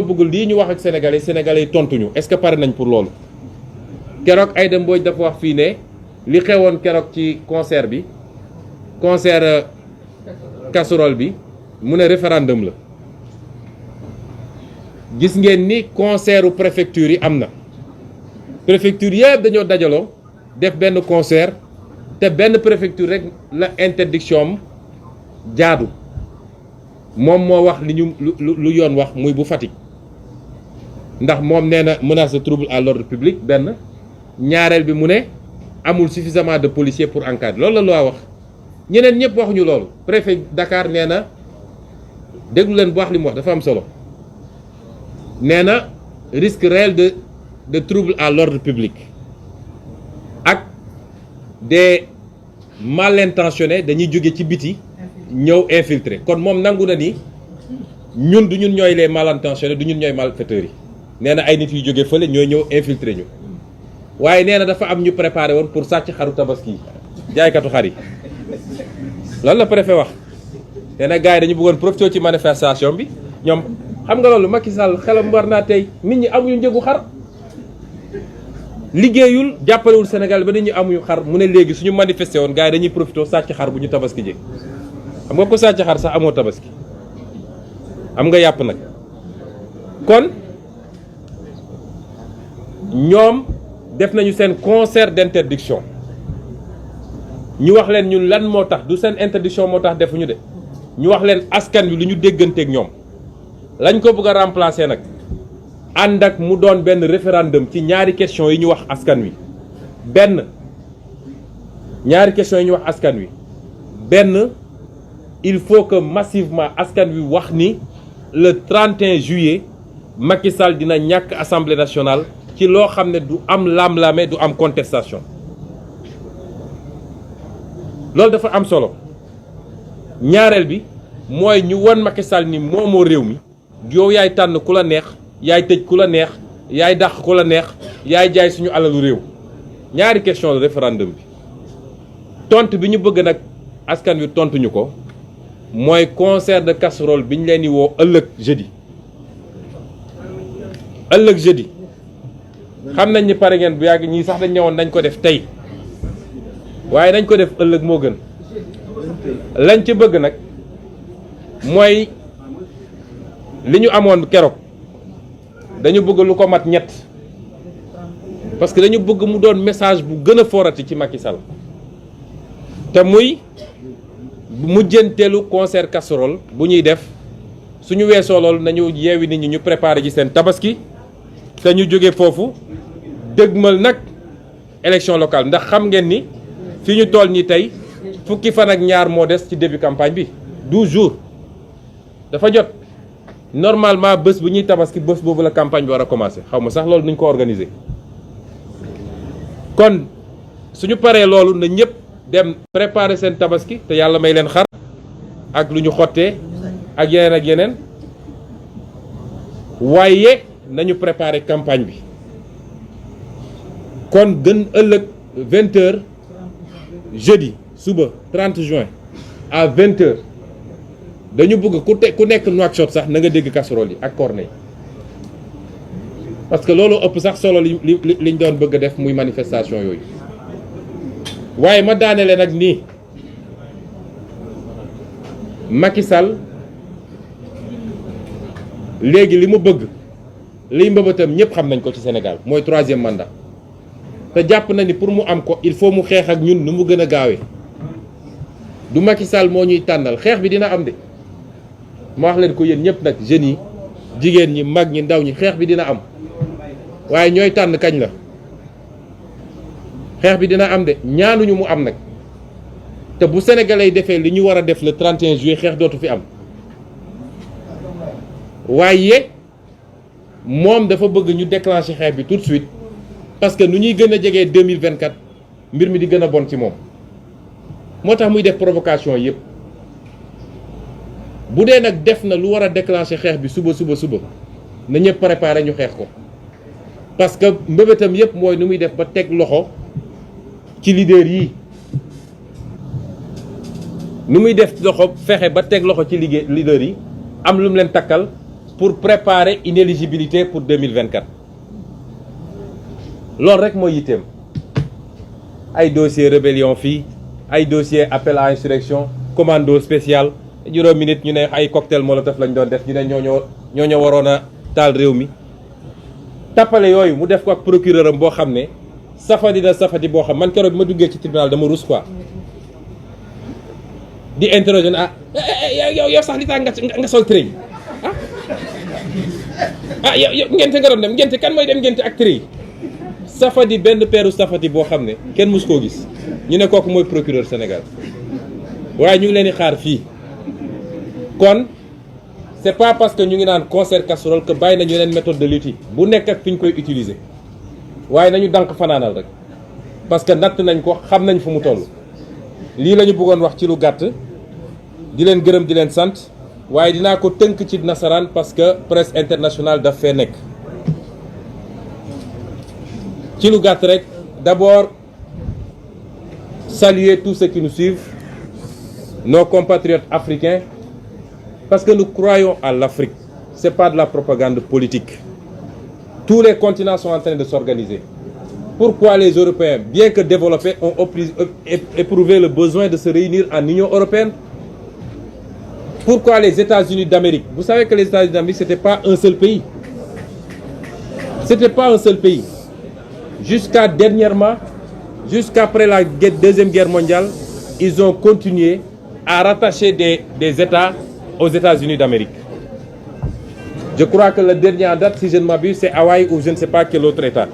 bëgg lii ñu wax ak sénégalais yi tontuñu est-ce que pare nañ pour loolu. keroog Aïda Mbodj dafa wax fii ne li xewoon keroog ci concert bi concert casserole bi mu ne référendum la gis ngeen ni concertu préfecture yi am na préfecture yëpp dañoo dajaloo def benn concert te benn préfecture rek la interdiction am jaadu moom moo wax li ñu lu yoon wax muy bu Fatick ndax moom nee na menace de trouble à l'ordre public benn ñaareel bi mu ne amul suffisamment de policiers pour encadrer loolu la loi wax ñeneen ñëpp waxuñu loolu préfet Dakar nee na déglu leen bu wax li mu wax dafa am solo nee na risque réel de trouble à l'ordre public ak des mal intentionnés dañuy jóge ci biti ñëw infiltrer kon moom nangu na ni ñun du ñun ñooy les mal intentionnés du ñun ñooy malfaiteurs yi nee na ay nit yu jóge fële ñooy ñëw infiltrer ñu waaye nee na dafa am ñu préparé woon pour sàcc xaru tabaski yi jaaykatu xar yi loolu la préfet wax nee na gars yi dañu bëggoon profité ci manifestation bi ñoom xam nga loolu Macky Sall xelam war naa tey nit ñi amuñu njëgu xar liggéeyul jàppalewul Sénégal ba nit ñi amuñu xar mu ne léegi suñu manifesté woon gars yi dañuy profité sàcc xar bu ñu tabaski jég xam nga ko sàcc xar sax amoo tabaski am nga yàpp nag kon ñoom def nañu seen concert d'interdiction ñu wax leen ñun lan moo tax du seen interdiction moo tax defuñu de ñu wax leen askan wi lu ñu dégganteeg ñoom lañ ko bëgg a remplacer nag ànd ak mu doon benn référendum ci ñaari question yi ñu wax askan wi benn ñaari question yi ñu wax askan wi benn il faut que massivement askan wi wax ni le 31 juillet Macky Sall dina ñàkk assemblée nationale ci loo xam ne du am lam-lame du am contestation loolu dafa am solo ñaareel bi mooy ñu won Macky Sall ni moomoo réew mi yow yaay tànn ku la neex yaay tëj ku la neex yaay dàq ku la neex yaay jaay suñu alalu réew ñaari question de référendum bi tontu bi ñu bëgg nag askan wi tontuñu ko mooy concert de casserole bi ñu leen di woo ëllëg jeudi xam nañ ni pare ngeen bu yàgg ñii sax dañ ñëwoon nañ ko def tey waaye nañ ko def ëllëg moo gën lañ ci bëgg nag mooy li ñu amoon keroog dañu bëgg lu ko mat ñett parce que dañu bëgg mu doon message bu gën a forati ci Macky Sall te muy mujjanteelu concert casserole bu ñuy def suñu weesoo loolu nañu yeewi nit ñi ñu préparer ji seen tabaski te ñu jóge foofu dëgmal nag élection locale ndax xam ngeen ni fi ñu toll nii tey fukki fan ak ñaar moo des ci début campagne bi 12 jours dafa jot normalement bés bu ñuy tabaski bés boobu la campagne bi war a commencer xaw ma sax loolu nuñ ko organiser kon suñu paree loolu na ñëpp dem préparer seen tabaski te yàlla may leen xar ak lu ñu xottee ak yeneen waaye nañu préparer campagne bi kon gën ëllëg 20h jeudi suba 30 juin à 20h dañu bëgg ku nekk Nouakchott sax na nga dégg casserole yi ak cornet parce que loolu ëpp sax solo liñ doon bëgg a def muy manifestation yooyu waaye ma daanele nag nii Macky Sall léegi li mu bëgg liy mbëbëtam ñëpp xam nañ ko ci Sénégal mooy 3e mandat te jàpp na ni pour mu am ko il faut mu xeex ak ñun nu mu gën a gaawee du Macky Sall moo ñuy tànnal xeex bi dina am de ma wax leen ko yéen ñëpp nag jeunes yi jigéen ñi mag ñi ndaw ñi xeex bi dina am waaye ñooy tànn kañ la xeex bi dina am de ñaanuñu mu am nag te bu sénégalais yi defee li ñu war a def le 31 juillet xeex dootu fi am waaye moom dafa bëgg ñu déclencher xeex bi tout de suite parce que nu ñuy gën a jegee 2024 mbir mi di gën a bon ci moom moo tax muy def provocation yëpp bu dee nag def na lu war a déclencher xeex bi suba na ñëpp préparer ñu xeex ko parce que mbébétam yëpp mooy nu muy def ba teg loxo ci leader yi nu muy def loxo fexe ba teg loxo ci leader yi am lu mu leen takkal pour préparer une éligibilité pour 2024 loolu rek mooy yitteem ay dossier rébellion fii ay dossier appel à insurrection commando spécial juróomi nit ñu ne ay cocktail molotov lañ doon def ñu ne ñoo waroon a taal réew mi tappale yooyu mu def ko ak procureur am boo xam ne safadi boo xam man keroog bi ma duggee ci tribunal dama rus quoi di interroger yow sax li tax nga sol trait yow ngente nga doon dem ngente kan mooy dem ngente ak trait safadi benn peeru safadi boo xam ne kenn mus koo gis ñu ne kooku mooy procureur Sénégal waaye ñu ngi leen di xaar fii kon c'est pas parce que ñu ngi naan concert casserole que bàyyi nañu yeneen méthode de lutte bu nekk ak fi ñu koy utiliser waaye nañu dànk fanaanal rek parce que natt nañ ko xam nañ fu mu toll lii la ñu bëggoon wax ci lu gàtt di leen gërëm di leen sant waaye dinaa ko tënk ci nasaraan parce que presse internationale daf fee nekk ci lu gàtt rek d'abord saluer tous ceux qui nous suivent nos compatriotes africains parce que nous croyons à l'Afrique c'est pas de la propagande politique tous les continents sont en train de s'organiser pourquoi les Européens bien que développés ont éprouvé le besoin de se réunir en Union européenne pourquoi les États-Unis d'Amérique vous savez que les États-Unis d'Amérique c'était pas un seul pays jusqu'à dernièrement jusqu'après la deuxième guerre mondiale ils ont continué à rattacher des États aux États-Unis d'Amérique je crois que le dernier en date si je ne m'abuse c'est Hawaï ou je ne sais pas quel autre État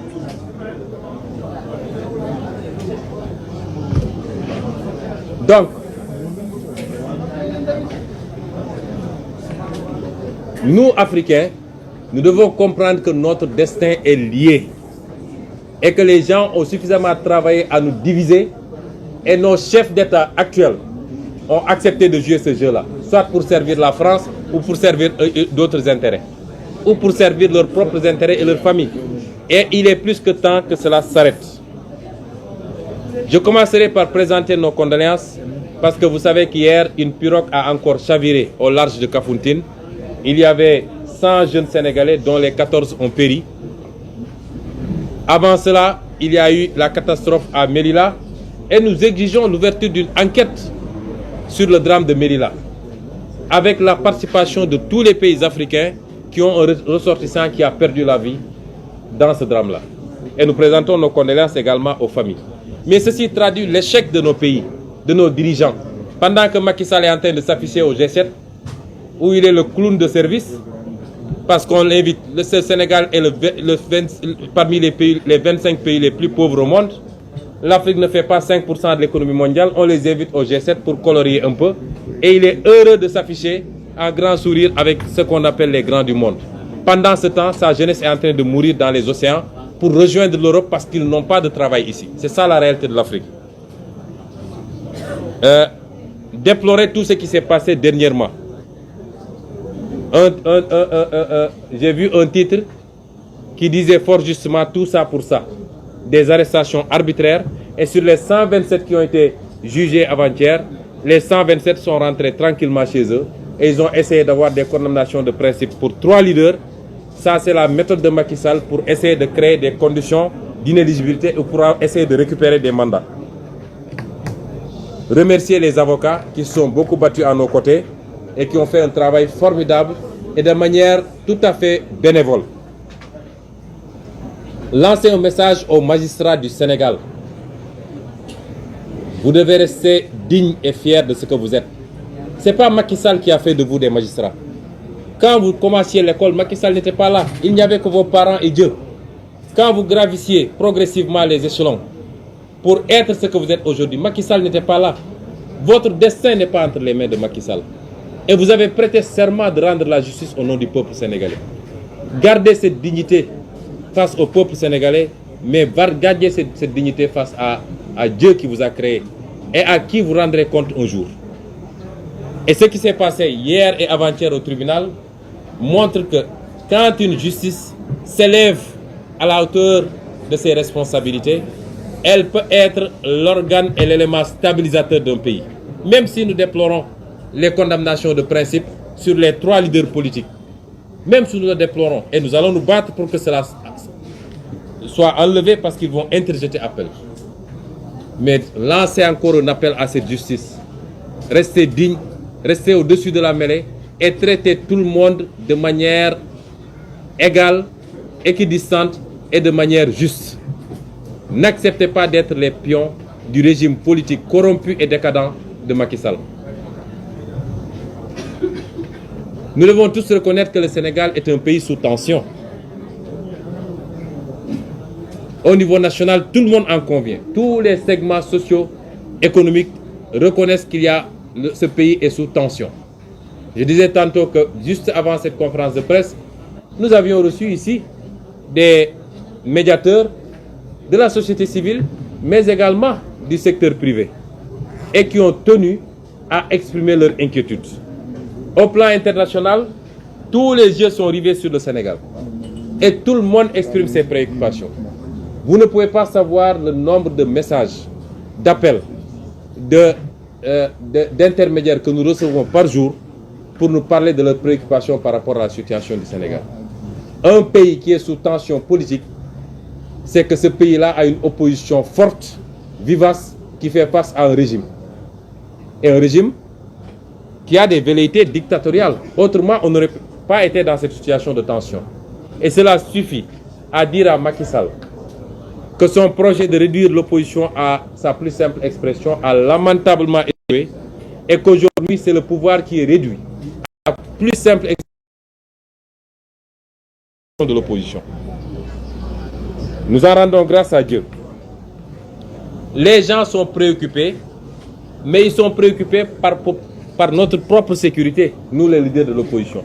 donc nous Africains nous devons comprendre que notre destin est lié et que les gens ont suffisamment travaillé à nous diviser et nos chefs d'État actuels ont accepté de jouer ce jeu-là, soit pour servir la France ou pour servir d'autres intérêts, ou pour servir leurs propres intérêts et leurs familles. Et il est plus que temps que cela s'arrête. Je commencerai par présenter nos condoléances parce que vous savez qu'hier, une pirogue a encore chaviré au large de Kafountine. Il y avait 100 jeunes Sénégalais dont les 14 ont péri. Avant cela, il y a eu la catastrophe à Melilla et nous exigeons l'ouverture d'une enquête sur le drame de Melilla avec la participation de tous les pays africains qui ont un ressortissant qui a perdu la vie dans ce drame-là. Et nous présentons nos condoléances également aux familles. Mais ceci traduit l'échec de nos pays, de nos dirigeants. Pendant que Macky Sall est en train de s'afficher au G7, où il est le clown de service, parce qu'on l'invite, le Sénégal est parmi les 25 pays les plus pauvres au monde. L'Afrique ne fait pas 5% de l'économie mondiale. On les invite au G7 pour colorier un peu. Et il est heureux de s'afficher en grand sourire avec ce qu'on appelle les grands du monde. Pendant ce temps, sa jeunesse est en train de mourir dans les océans pour rejoindre l'Europe parce qu'ils n'ont pas de travail ici. C'est ça la réalité de l'Afrique. Déplorer tout ce qui s'est passé dernièrement. J'ai vu un titre qui disait fort justement tout ça pour ça. Des arrestations arbitraires et sur les 127 qui ont été jugés avant-hier, les 127 sont rentrés tranquillement chez eux et ils ont essayé d'avoir des condamnations de principe pour 3 leaders. Ça c'est la méthode de Macky Sall pour essayer de créer des conditions d'inéligibilité ou pour essayer de récupérer des mandats. Remercier les avocats qui se sont beaucoup battus à nos côtés et qui ont fait un travail formidable et de manière tout à fait bénévole. Lancer un message aux magistrats du Sénégal. Vous devez rester digne et fier de ce que vous êtes. Ce n'est pas Macky Sall qui a fait de vous des magistrats. Quand vous commenciez l'école, Macky Sall n'était pas là. Il n'y avait que vos parents et Dieu. Quand vous gravissiez progressivement les échelons pour être ce que vous êtes aujourd'hui, Macky Sall n'était pas là. Votre destin n'est pas entre les mains de Macky Sall. Et vous avez prêté serment de rendre la justice au nom du peuple sénégalais. Gardez cette dignité face au peuple sénégalais, mais gardez cette dignité face à Dieu qui vous a créé et à qui vous rendrez compte un jour. Et ce qui s'est passé hier et avant-hier au tribunal montre que quand une justice s'élève à la hauteur de ses responsabilités, elle peut être l'organe et l'élément stabilisateur d'un pays. Même si nous déplorons les condamnations de principe sur les 3 leaders politiques. même si nous le déplorons, et nous allons nous battre pour que cela soit enlevé parce qu'ils vont interjeter appel. Mais lancer encore un appel à cette justice. Restez digne, restez au-dessus de la mêlée et traitez tout le monde de manière égale, équidistante et de manière juste. N'acceptez pas d'être les pions du régime politique corrompu et décadent de Macky Sall. Nous devons tous reconnaître que le Sénégal est un pays sous tension. Au niveau national, tout le monde en convient. Tous les segments sociaux, économiques reconnaissent qu'il y a ce pays est sous tension. Je disais tantôt que juste avant cette conférence de presse, nous avions reçu ici des médiateurs de la société civile, mais également du secteur privé, et qui ont tenu à exprimer leur inquiétude. Au plan international, tous les yeux sont rivés sur le Sénégal, et tout le monde exprime ses préoccupations. Vous ne pouvez pas savoir le nombre de messages, d'appels, d'intermédiaires que nous recevons par jour pour nous parler de leurs préoccupations par rapport à la situation du Sénégal. Un pays qui est sous tension politique, c'est que ce pays-là a une opposition forte, vivace, qui fait face à un régime. Et un régime qui a des velléités dictatoriales. Autrement, on n'aurait pas été dans cette situation de tension. Et cela suffit à dire à Macky Sall que son projet de réduire l'opposition à sa plus simple expression a lamentablement échoué et qu'aujourd'hui, c'est le pouvoir qui est réduit à la plus simple expression de l'opposition. Nous en rendons grâce à Dieu. Les gens sont préoccupés, mais ils sont préoccupés par notre propre sécurité, nous les leaders de l'opposition.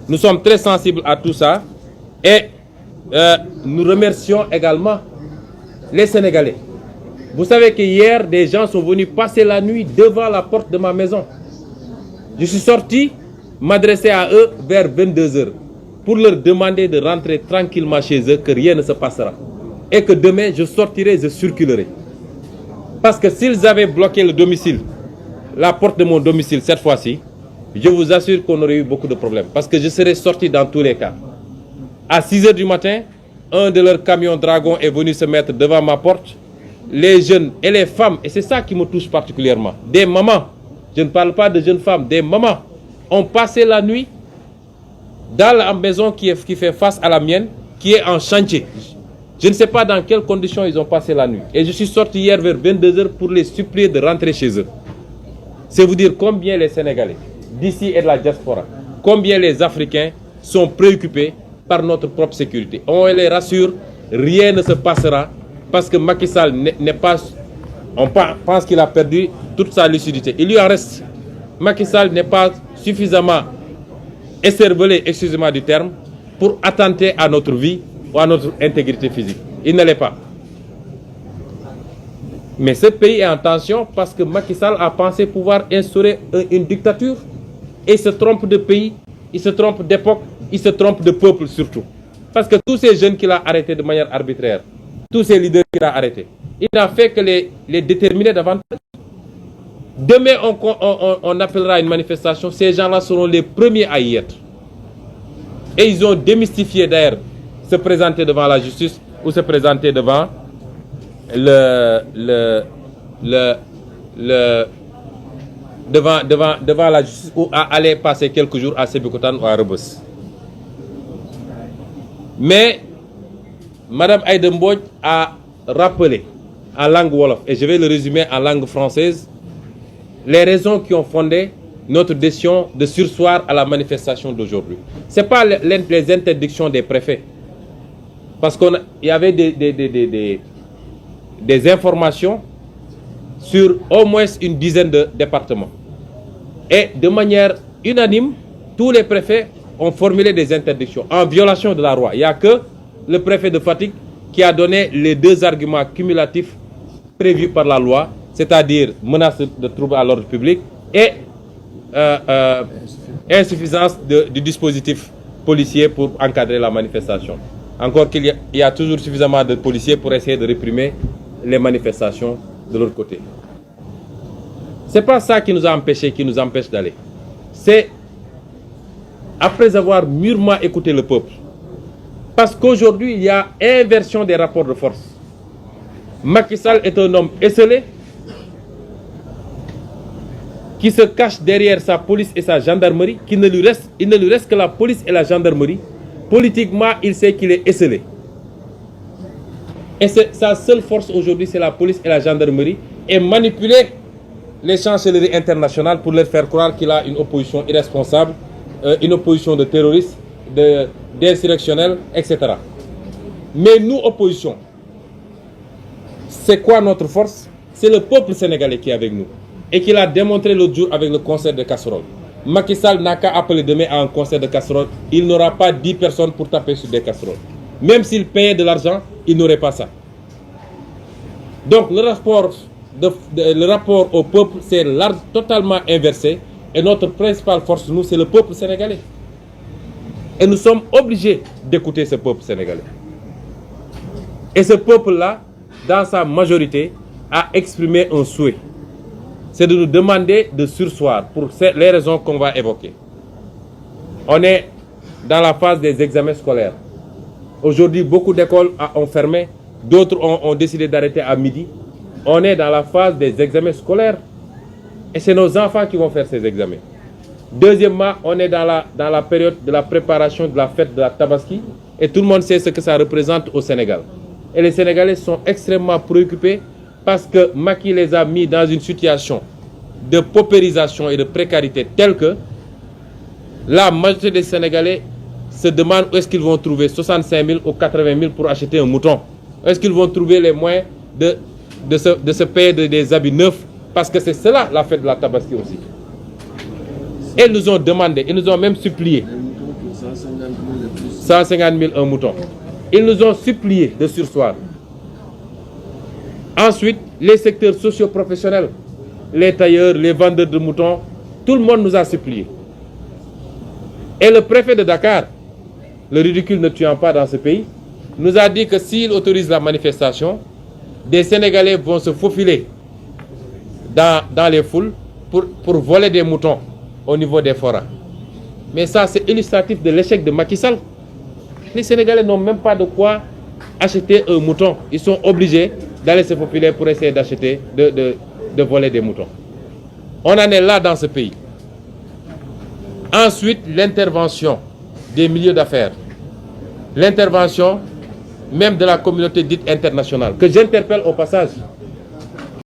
Nous sommes très sensibles à tout ça et nous remercions également les Sénégalais. Vous savez que hier, des gens sont venus passer la nuit devant la porte de ma maison. Je suis sorti m'adresser à eux vers 22 h pour leur demander de rentrer tranquillement chez eux, que rien ne se passera. Et que demain, je sortirai, je circulerai. Parce que s'ils avaient bloqué le domicile, la porte de mon domicile cette fois-ci, je vous assure qu'on aurait eu beaucoup de problèmes. Parce que je serais sorti dans tous les cas. À 6 h du matin, un de leurs camions Dragon est venu se mettre devant ma porte. Les jeunes et les femmes, et c'est ça qui me touche particulièrement, des mamans, je ne parle pas de jeunes femmes, des mamans, ont passé la nuit dans la maison qui fait face à la mienne, qui est en chantier. Je ne sais pas dans quelles conditions ils ont passé la nuit. Et je suis sorti hier vers 22 h pour les supplier de rentrer chez eux. C'est vous dire combien les Sénégalais, d'ici et de la diaspora, combien les Africains sont préoccupés par notre propre sécurité. On les rassure, rien ne se passera parce que Macky Sall n'est pas... On pense qu'il a perdu toute sa lucidité. Il lui en reste. Macky Sall n'est pas suffisamment écervelé, excusez-moi du terme, pour attenter à notre vie ou à notre intégrité physique. Il ne l'est pas. Mais ce pays est en tension parce que Macky Sall a pensé pouvoir instaurer une dictature et il se trompe de pays, il se trompe d'époque, il se trompe de peuple surtout. Parce que tous ces jeunes qu'il a arrêtés de manière arbitraire, tous ces leaders qu'il a arrêtés, il n'a fait que les déterminer davantage. Demain, on appellera une manifestation. Ces gens-là seront les premiers à y être. Et ils ont démystifié d'ailleurs se présenter devant la justice ou se présenter devant devant la justice ou à aller passer quelques jours à Sébikotane ou à Rebeuss. Mais Madame Aïda Mbodj a rappelé en langue wolof, et je vais le résumer en langue française, les raisons qui ont fondé notre décision de surseoir à la manifestation d'aujourd'hui. Ce n'est pas les interdictions des préfets. Parce qu'il y avait des informations sur au moins une dizaine de départements. Et de manière unanime, tous les préfets ont formulé des interdictions en violation de la loi. Il n'y a que le préfet de Fatick qui a donné les deux arguments cumulatifs prévus par la loi, c'est-à-dire menace de trouble à l'ordre public et insuffisance du dispositif policier pour encadrer la manifestation. Encore qu'il y a toujours suffisamment de policiers pour essayer de réprimer les manifestations de l'autre côté. Ce n'est pas ça qui nous a empêchés, qui nous empêche d'aller. C'est après avoir mûrement écouté le peuple. Parce qu'aujourd'hui, il y a inversion des rapports de force. Macky Sall est un homme esseulé qui se cache derrière sa police et sa gendarmerie, il ne lui reste que la police et la gendarmerie. Politiquement, il sait qu'il est esseulé. Et sa seule force aujourd'hui, c'est la police et la gendarmerie, et manipuler les chancelleries internationales pour leur faire croire qu'il a une opposition irresponsable, une opposition de terroristes, d'insurrectionnels, etc. Mais nous, opposition, c'est quoi notre force? C'est le peuple sénégalais qui est avec nous. Et qu'il a démontré l'autre jour avec le concert de casseroles. Macky Sall n'a qu'à appeler demain à un concert de casseroles. Il n'aura pas 10 personnes pour taper sur des casseroles. Même s'il payait de l'argent, il n'aurait pas ça. Donc le rapport au peuple, c'est totalement inversé. Et notre principale force, nous, c'est le peuple sénégalais. Et nous sommes obligés d'écouter ce peuple sénégalais. Et ce peuple-là, dans sa majorité, a exprimé un souhait. C'est de nous demander de surseoir pour les raisons qu'on va évoquer. On est dans la phase des examens scolaires. Aujourd'hui, beaucoup d'écoles ont fermé, d'autres ont décidé d'arrêter à midi. On est dans la phase des examens scolaires et c'est nos enfants qui vont faire ces examens. Deuxièmement, on est dans la période de la préparation de la fête de la Tabaski et tout le monde sait ce que ça représente au Sénégal. Et les Sénégalais sont extrêmement préoccupés parce que Macky les a mis dans une situation de paupérisation et de précarité telle que la majorité des Sénégalais se demandent où est-ce qu'ils vont trouver 65 000 ou 80 000 pour acheter un mouton. Où est-ce qu'ils vont trouver les moyens de se payer des habits neufs, parce que c'est cela la fête de la Tabaski aussi. Et ils nous ont demandé, ils nous ont même supplié 150 000 un mouton. Ils nous ont supplié de surseoir. Ensuite, les secteurs socio-professionnels, les tailleurs, les vendeurs de moutons, tout le monde nous a supplié. Et le préfet de Dakar, le ridicule ne tuant pas dans ce pays, nous a dit que s'il autorise la manifestation, des Sénégalais vont se faufiler dans les foules pour voler des moutons au niveau des forats. Mais ça, c'est illustratif de l'échec de Macky Sall. Les Sénégalais n'ont même pas de quoi acheter un mouton. Ils sont obligés d'aller se faufiler pour essayer d'acheter, de voler des moutons. On en est là dans ce pays. Ensuite, l'intervention des milieux d'affaires. L'intervention même de la communauté dite internationale, que j'interpelle au passage.